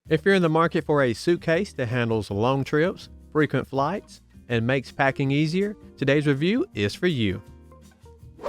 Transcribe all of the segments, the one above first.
If you're in the market for a suitcase that handles long trips, frequent flights, and makes packing easier, today's review is for you.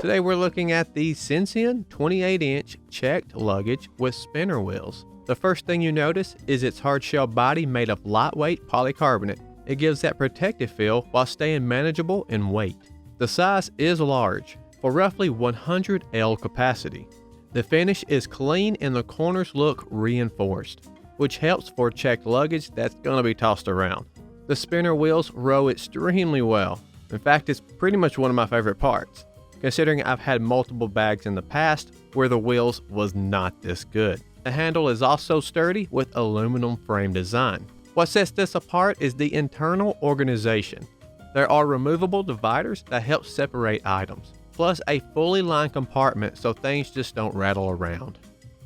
Today we're looking at the Censien 28-inch checked luggage with spinner wheels. The first thing you notice is its hard-shell body made of lightweight polycarbonate. It gives that protective feel while staying manageable in weight. The size is large, for roughly 100 L capacity. The finish is clean and the corners look reinforced, which helps for checked luggage that's going to be tossed around. The spinner wheels row extremely well. In fact, it's pretty much one of my favorite parts, considering I've had multiple bags in the past where the wheels was not this good. The handle is also sturdy with aluminum frame design. What sets this apart is the internal organization. There are removable dividers that help separate items, plus a fully lined compartment so things just don't rattle around.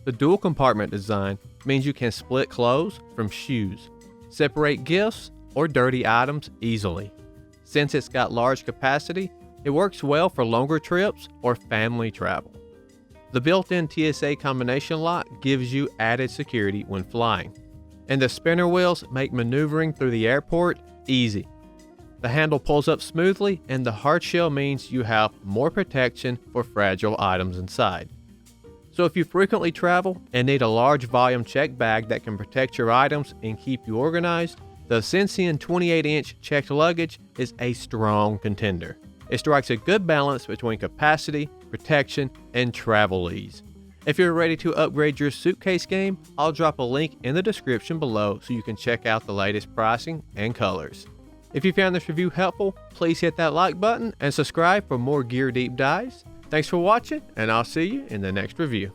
The dual compartment design means you can split clothes from shoes, separate gifts or dirty items easily. Since it's got large capacity, it works well for longer trips or family travel. The built-in TSA combination lock gives you added security when flying, and the spinner wheels make maneuvering through the airport easy. The handle pulls up smoothly, and the hard shell means you have more protection for fragile items inside. So if you frequently travel and need a large volume check bag that can protect your items and keep you organized, the Censien 28-inch checked luggage is a strong contender. It strikes a good balance between capacity, protection, and travel ease. If you're ready to upgrade your suitcase game, I'll drop a link in the description below so you can check out the latest pricing and colors. If you found this review helpful, please hit that like button and subscribe for more gear deep dives. Thanks for watching, and I'll see you in the next review.